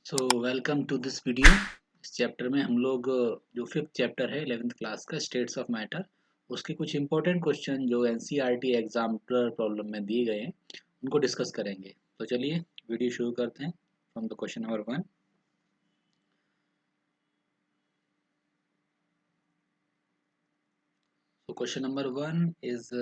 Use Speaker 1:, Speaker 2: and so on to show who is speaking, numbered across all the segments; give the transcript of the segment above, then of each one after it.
Speaker 1: So welcome to this video. इस chapter में हम लोग जो फिफ्थ चैप्टर है 11th क्लास का स्टेट्स ऑफ मैटर, उसके कुछ इंपॉर्टेंट क्वेश्चन जो एनसीईआरटी एग्जाम प्रॉब्लम में दिए गए हैं उनको डिस्कस करेंगे। तो चलिए वीडियो शुरू करते हैं from the question number 1। So question number 1 is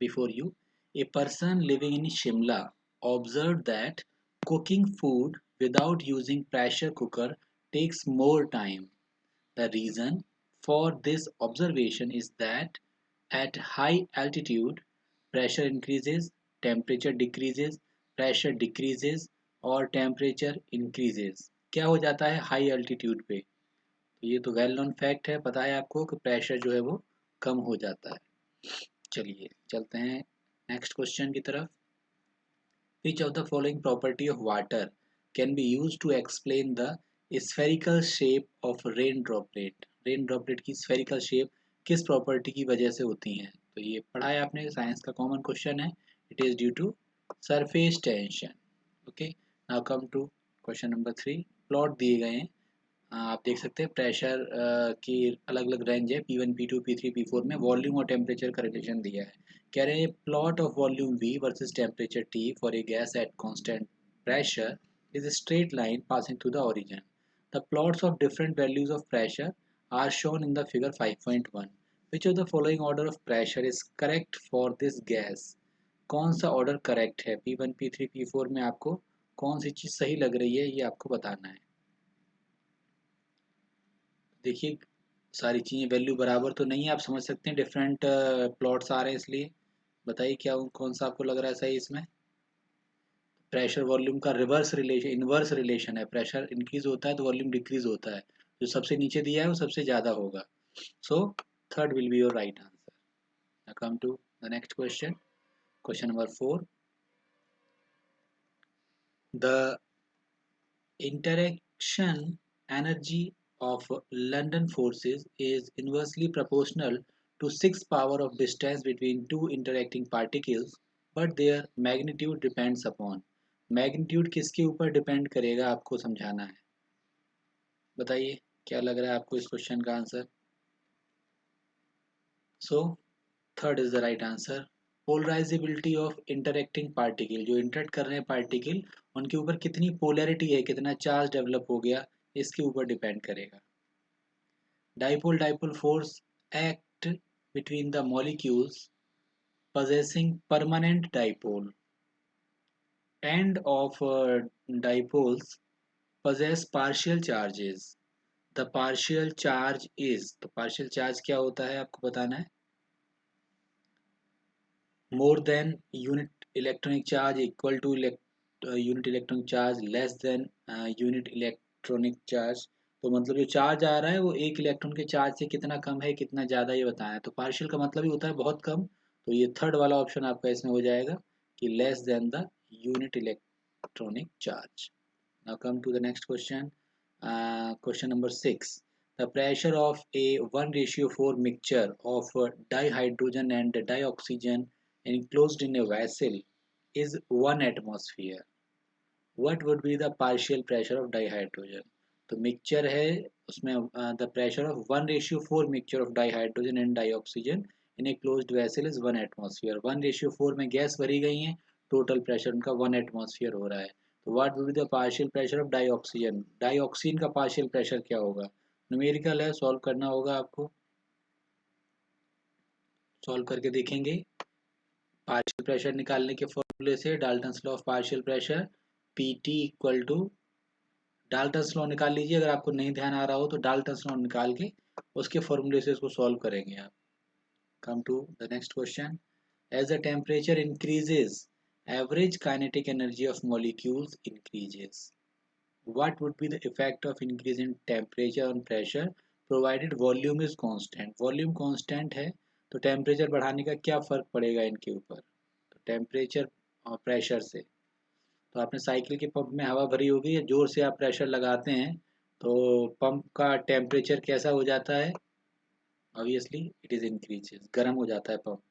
Speaker 1: before you. A person living in Shimla observed that cooking food without using pressure cooker takes more time. The reason for this observation is that at high altitude, pressure increases, temperature decreases, pressure decreases और temperature increases। क्या हो जाता है high altitude पे? तो ये तो well known fact है, पता है आपको कि प्रेशर जो है वो कम हो जाता है। चलिए चलते हैं नेक्स्ट क्वेश्चन की तरफ। Which of the following property of water can be used to explain the spherical shape of rain droplet? Rain droplet की spherical shape किस प्रॉपर्टी की वजह से होती हैं? तो ये पढ़ा है आपने, साइंस का कॉमन क्वेश्चन है। It is due to surface tension. Okay, now come to question number 3। Plot दिए गए हैं। आप देख सकते हैं प्रेशर की अलग अलग रेंज है, P1 P2 P3 P4 में वॉल्यूम और टेम्परेचर का रिलेशन दिया है। कह रहे हैं plot of volume V versus temperature T for a gas at constant pressure is a straight line passing through the origin. The plots of different values of pressure are shown in the figure 5.1. Which of the following order of pressure is correct for this gas? कौन सा order correct है? P1 P3 P4 में आपको कौन सी चीज़ सही लग रही है ये आपको बताना है। देखिए सारी चीज़ें वैल्यू बराबर तो नहीं है, आप समझ सकते हैं डिफरेंट प्लॉट्स आ रहे हैं, इसलिए बताइए क्या कौन सा आपको लग रहा है सही इसमें। प्रेशर वॉल्यूम का रिवर्स रिलेशन, इनवर्स रिलेशन है। प्रेशर इंक्रीज होता है तो वॉल्यूम डिक्रीज होता है, जो सबसे नीचे दिया है वो सबसे ज़्यादा होगा। So third will be your right answer. Now come to the next question, question number 4। The interaction energy of London forces is inversely proportional to 6 power of distance between two interacting particles, but their magnitude depends upon। Magnitude किसके ऊपर depend करेगा आपको समझाना है। बताइए क्या लग रहा है आपको इस क्वेश्चन का answer. So third is the right answer. Polarisability of interacting particle, जो इंटरेक्ट कर रहे हैं पार्टिकल उनके ऊपर कितनी पोलैरिटी है, कितना चार्ज डेवलप हो गया, इसके ऊपर डिपेंड करेगा। Dipole dipole force act between the molecules possessing permanent dipole and of dipoles possess partial charges। The partial charge is, तो partial charge क्या होता है आपको बताना है। more than unit electronic charge, equal to unit electronic charge, less than unit electronic charge। तो मतलब जो चार्ज आ रहा है वो एक इलेक्ट्रॉन के चार्ज से कितना कम है कितना ज़्यादा, ये बताना है। तो पार्शियल का मतलब ही होता है बहुत कम, तो ये थर्ड वाला ऑप्शन आपका इसमें हो जाएगा कि less than the unit electronic charge. Now come to the next question, question number 6। The pressure of a 1:4 mixture of dihydrogen and dioxygen enclosed in a vessel is 1 atmosphere. What would be the partial pressure of dihydrogen? तो mixture है, उसमें the pressure of 1:4 mixture of dihydrogen and dioxygen in a closed vessel is 1 atmosphere. 1:4 में gas भरी गई है, total pressure उनका 1 atmosphere हो रहा है। तो what would be the partial pressure of dioxygen? Dioxygen का पार्शियल प्रेशर क्या होगा? न्यूमेरिकल है, सॉल्व करना होगा आपको, सॉल्व करके देखेंगे। पार्शियल प्रेशर निकालने के फॉर्मूले से, Dalton's law of partial pressure, Pt equal to, Dalton's law निकाल लीजिए, अगर आपको नहीं ध्यान आ रहा हो तो डाल्टन्स लॉ निकाल के उसके फॉर्मूले से इसको सॉल्व करेंगे आप। Come to the next question. As the temperature increases average kinetic energy of molecules increases. What would be the effect of increase in temperature on pressure provided volume is constant? Volume constant है तो temperature बढ़ाने का क्या फर्क पड़ेगा इनके ऊपर? तो टेम्परेचर और प्रेशर से, तो आपने साइकिल के पंप में हवा भरी होगी, जोर से आप प्रेशर लगाते हैं तो पंप का टेम्परेचर कैसा हो जाता है? ऑब्वियसली इट इज इंक्रीजेस, गर्म हो जाता है pump.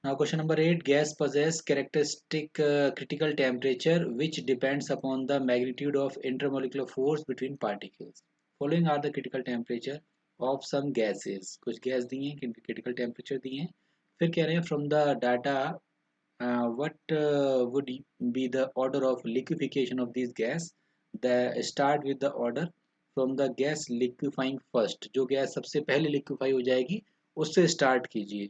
Speaker 1: Now question number 8, gas possess characteristic critical temperature which depends upon the magnitude of intermolecular force between particles. Following are the critical temperature of some gases. कुछ gas दिए हैं, किनके critical temperature दिए हैं. फिर कह रहे हैं from the data what would be the order of liquefaction of these gas. The start with the order from the gas liquefying first. जो गैस सबसे पहले liquefy हो जाएगी उससे start कीजिए.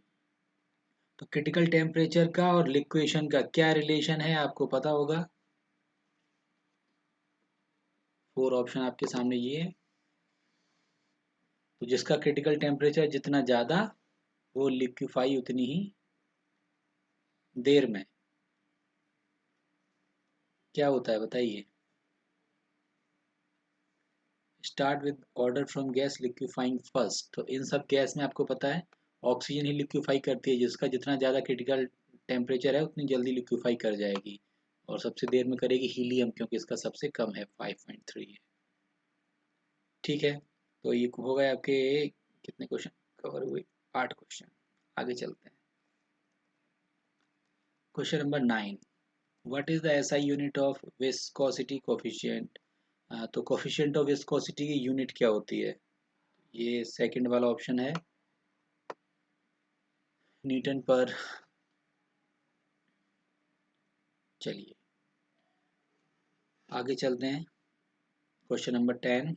Speaker 1: तो क्रिटिकल टेम्परेचर का और लिक्वेशन का क्या रिलेशन है आपको पता होगा. 4 ऑप्शन आपके सामने ये है. तो जिसका क्रिटिकल टेम्परेचर जितना ज़्यादा वो लिक्विफाई उतनी ही देर में. क्या होता है बताइए. Start with order from gas liquefying first. तो इन सब गैस में आपको पता है ऑक्सीजन ही लिक्विफाई करती है, जिसका जितना ज़्यादा क्रिटिकल टेम्परेचर है उतनी जल्दी लिक्विफाई कर जाएगी. और सबसे देर में करेगी हीलियम, क्योंकि इसका सबसे कम है 5.3 है. ठीक है. तो ये हो गए आपके कितने क्वेश्चन कवर हुए. 8 क्वेश्चन. आगे चलते हैं. Question number 9, what is the SI unit of viscosity coefficient. तो कोफिशिएंट ऑफ विस्कोसिटी की यूनिट क्या होती है. ये सेकंड वाला ऑप्शन है न्यूटन पर. चलिए आगे चलते हैं. Question number 10,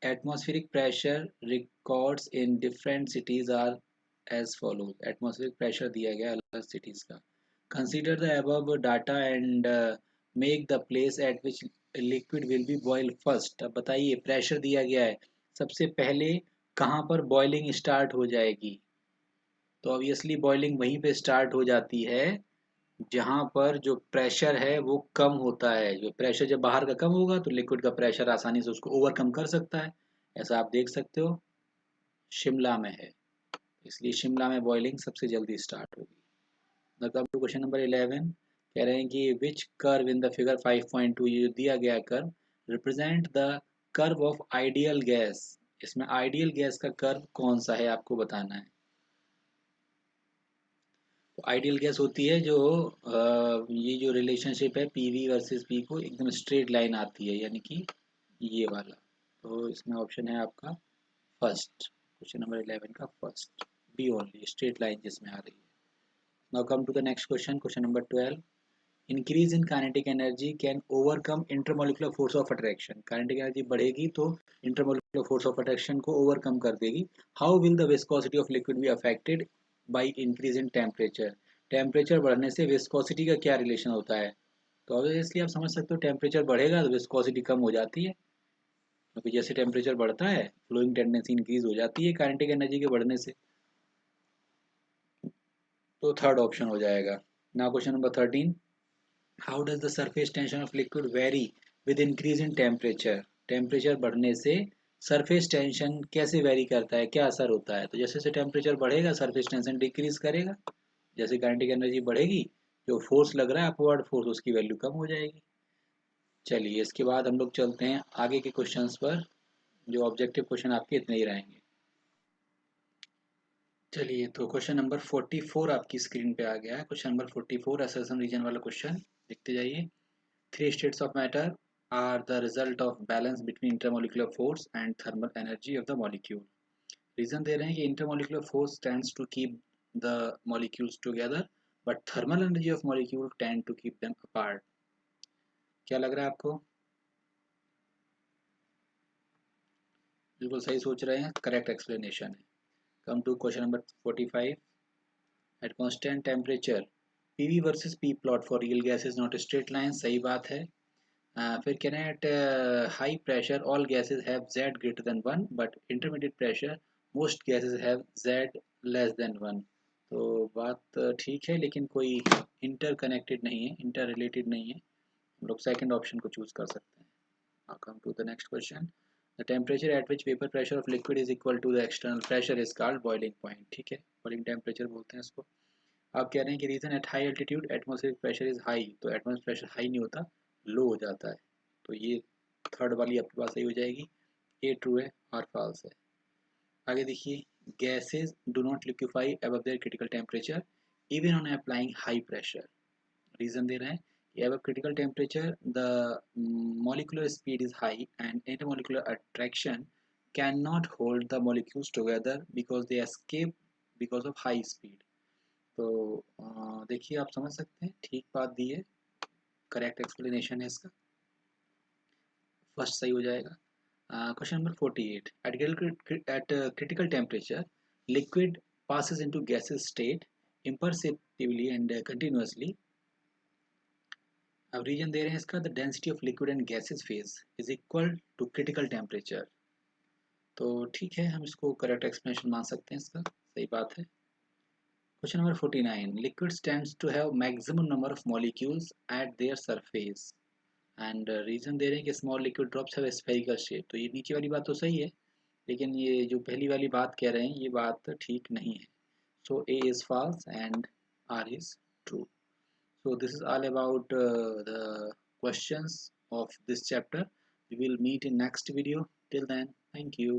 Speaker 1: atmospheric pressure records in different cities are as follows. atmospheric pressure दिया गया अलग cities का. Consider the above data and make the place at which liquid will be boiled first. अब बताइए प्रेशर दिया गया है, सबसे पहले कहाँ पर बॉइलिंग स्टार्ट हो जाएगी. तो ऑब्वियसली बॉइलिंग वहीं पे स्टार्ट हो जाती है जहाँ पर जो प्रेशर है वो कम होता है. जो प्रेशर जब बाहर का कम होगा तो लिक्विड का प्रेशर आसानी से उसको ओवरकम कर सकता है. ऐसा आप देख सकते हो शिमला में है, इसलिए शिमला में बॉइलिंग सबसे जल्दी स्टार्ट होगी. मतलब टू क्वेश्चन नंबर 11 कह रहे हैं कि विच कर्व इन द फिगर 5.2, ये जो दिया गया curve represent the curve of ideal gas. इसमें आइडियल गैस का कर्व कौन सा है आपको बताना है. तो आइडियल गैस होती है जो ये जो रिलेशनशिप है पीवी वर्सेस पी को एकदम स्ट्रेट लाइन आती है, यानी कि ये वाला. तो इसमें ऑप्शन है आपका फर्स्ट, क्वेश्चन नंबर 11 का first, B only, straight line जिसमें आ रही है. Now come to the next question, question number 12, increase in kinetic energy can overcome intermolecular force of attraction. Kinetic energy बढ़ेगी तो इंटरमोलिकुलर फोर्स ऑफ अट्रैक्शन को overcome कर देगी. How will the viscosity of liquid be affected by increase in temperature. Temperature बढ़ने से viscosity का क्या relation होता है. तो ऑब्वियसली आप समझ सकते हो टेम्परेचर बढ़ेगा तो विस्कोसिटी कम हो जाती है, क्योंकि जैसे टेम्परेचर बढ़ता है फ्लोइंग टेंडेंसी इंक्रीज हो जाती है काइनेटिक एनर्जी के बढ़ने से. तो थर्ड ऑप्शन हो जाएगा. Now question number 13, how does the surface tension of liquid very with increase in temperature. Temperature बढ़ने से सरफेस टेंशन कैसे वेरी करता है, क्या असर होता है. तो जैसे जैसे टेम्परेचर बढ़ेगा सरफेस टेंशन डिक्रीज करेगा. जैसे काइनेटिक एनर्जी बढ़ेगी जो फोर्स लग रहा है अपवर्ड फोर्स उसकी वैल्यू कम हो जाएगी. चलिए इसके बाद हम लोग चलते हैं आगे के क्वेश्चंस पर. जो ऑब्जेक्टिव क्वेश्चन आपके इतने ही रहेंगे. चलिए तो क्वेश्चन नंबर 44 आपकी स्क्रीन पे आ गया है. क्वेश्चन नंबर 44 असर्शन रीजन वाला क्वेश्चन देखते जाइए. Three states of matter are the result of balance between intermolecular force and thermal energy of the molecule. Reason दे रहे हैं कि intermolecular force tends to keep the molecules together, but thermal energy of molecule tend to keep them apart. क्या लग रहा है आपको. बिल्कुल सही सोच रहे हैं, करेक्ट एक्सप्लेनेशन है. Come to question number 45, at constant temperature PV versus P plot for real gas is not straight line. सही बात है. फिर कह रहे हैं at high pressure all gases have Z greater than 1 but intermediate pressure most gases have Z less than 1. तो बात ठीक है, लेकिन कोई इंटर कनेक्टेड नहीं है, इंटर रिलेटेड नहीं है. हम लोग सेकंड ऑप्शन को चूज कर सकते हैं. Now come to the next question. The temperature at which vapour pressure of liquid is equal to the external pressure is called boiling point. ठीक है, बॉइलिंग टेम्परेचर बोलते हैं इसको. आप कह रहे हैं कि reason at high altitude atmospheric pressure is high. तो एटमॉस्फेरिक प्रेशर हाई नहीं होता, लो हो जाता है. तो ये थर्ड वाली आपके पास सही हो जाएगी. ए ट्रू है और फॉल्स है. आगे देखिए, gases do not liquefy above their critical temperature. even on applying high pressure. Reason दे रहे हैं कि ever critical temperature the molecular speed is high and intermolecular attraction cannot hold the molecules together because they escape because of high speed. तो देखिए आप समझ सकते हैं, ठीक बात दी है, करेक्ट एक्सप्लेनेशन है इसका, फर्स्ट सही हो जाएगा. Question number 48. At critical temperature, liquid passes into gaseous state imperceptibly and continuously. अब रीजन दे रहे हैं इसका, the density of liquid and gases phase is equal to critical temperature. तो ठीक है, हम इसको करेक्ट एक्सप्लेनेशन मान सकते हैं, इसका सही बात है. Question number 49. Liquid tends to have maximum number of molecules at their surface and reason दे रहे हैं कि small liquid drops have spherical shape. तो ये नीचे वाली बात तो सही है, लेकिन ये जो पहली वाली बात कह रहे हैं ये बात ठीक नहीं है. So A is false and R is true. So this is all about the questions of this chapter. We will meet in next video. Till then, thank you.